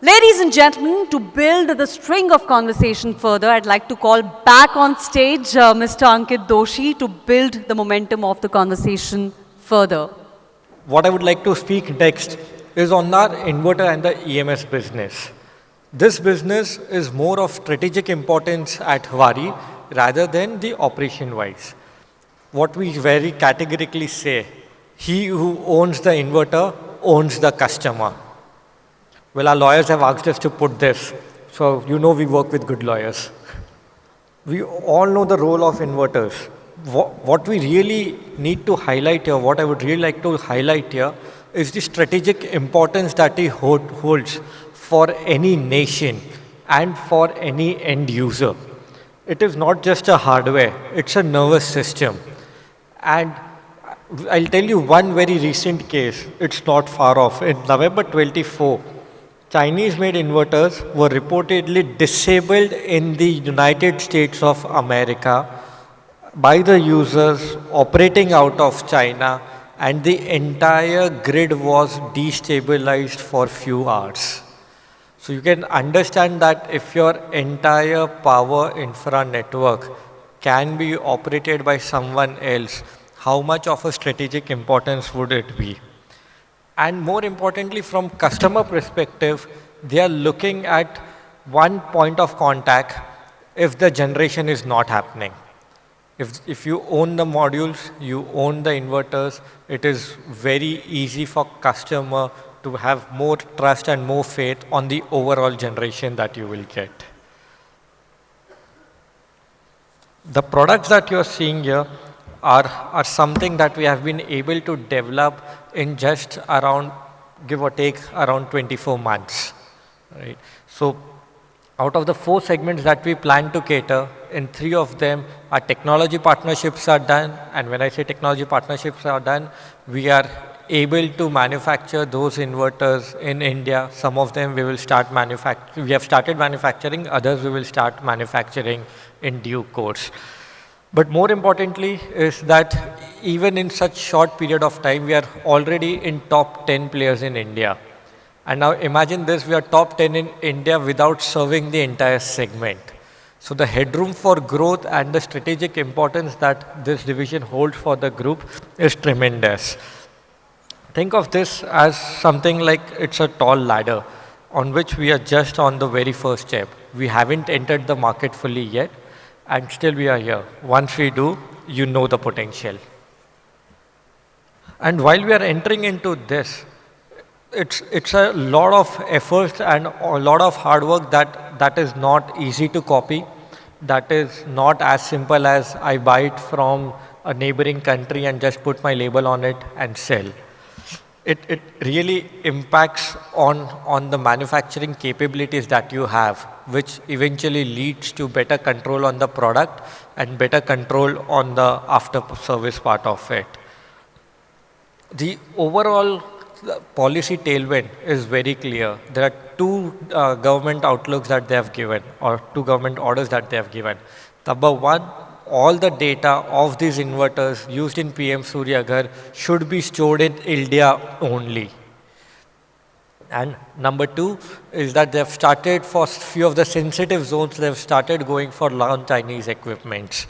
Ladies and gentlemen, to build the string of conversation further, I'd like to call back on stage Mr. Ankit Doshi to build the momentum of the conversation further. What I would like to speak next is on our inverter and the EMS business. This business is more of strategic importance at Waaree rather than the operation wise. What we very categorically say, he who owns the inverter owns the customer. Well, our lawyers have asked us to put this, so you know we work with good lawyers. We all know the role of inverters. What we really need to highlight here, what I would really like to highlight here, is the strategic importance that it holds for any nation and for any end user. It is not just a hardware, it's a nervous system. And I'll tell you one very recent case, it's not far off. In November 24, Chinese-made inverters were reportedly disabled in the United States of America by the users operating out of China, and the entire grid was destabilized for few hours. So you can understand that if your entire power infra network can be operated by someone else, how much of a strategic importance would it be? And more importantly, from customer perspective, they are looking at one point of contact if the generation is not happening. If you own the modules, you own the inverters, it is very easy for customer to have more trust and more faith on the overall generation that you will get. The products that you're seeing here are something that we have been able to develop in just around, give or take, around 24 months. Right? So out of the 4 segments that we plan to cater, in 3 of them, our technology partnerships are done. And when I say technology partnerships are done, we are able to manufacture those inverters in India. Some of them we will start manufacturing. We have started manufacturing, others we will start manufacturing in due course. But more importantly is that even in such short period of time, we are already in top 10 players in India. And now imagine this, we are top 10 in India without serving the entire segment. So the headroom for growth and the strategic importance that this division holds for the group is tremendous. Think of this as something like it's a tall ladder on which we are just on the very first step. We haven't entered the market fully yet, and still we are here. Once we do, you know the potential. And while we are entering into this, it's a lot of effort and a lot of hard work that is not easy to copy. That is not as simple as I buy it from a neighboring country and just put my label on it and sell. It really impacts on the manufacturing capabilities that you have, which eventually leads to better control on the product and better control on the after service part of it. The overall policy tailwind is very clear. There are 2 government outlooks that they have given, or 2 government orders that they have given. Number 1, all the data of these inverters used in PM Surya Ghar should be stored in India only. And number 2 is that they have started for few of the sensitive zones, they have started going for non-Chinese equipments.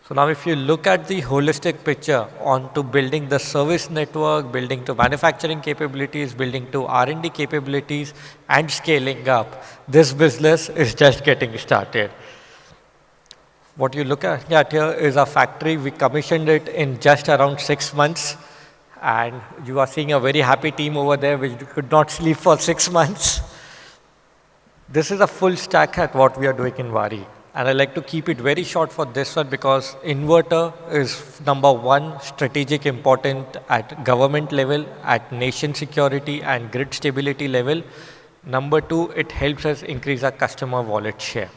So now if you look at the holistic picture on to building the service network, building to manufacturing capabilities, building to R&D capabilities and scaling up, this business is just getting started. What you look at here is a factory. We commissioned it in just around 6 months. And you are seeing a very happy team over there which could not sleep for 6 months. This is a full stack at what we are doing in Waaree. And I like to keep it very short for this one because inverter is number 1 strategic important at government level, at nation security and grid stability level. Number 2, it helps us increase our customer wallet share.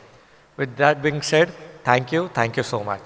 With that being said, thank you so much.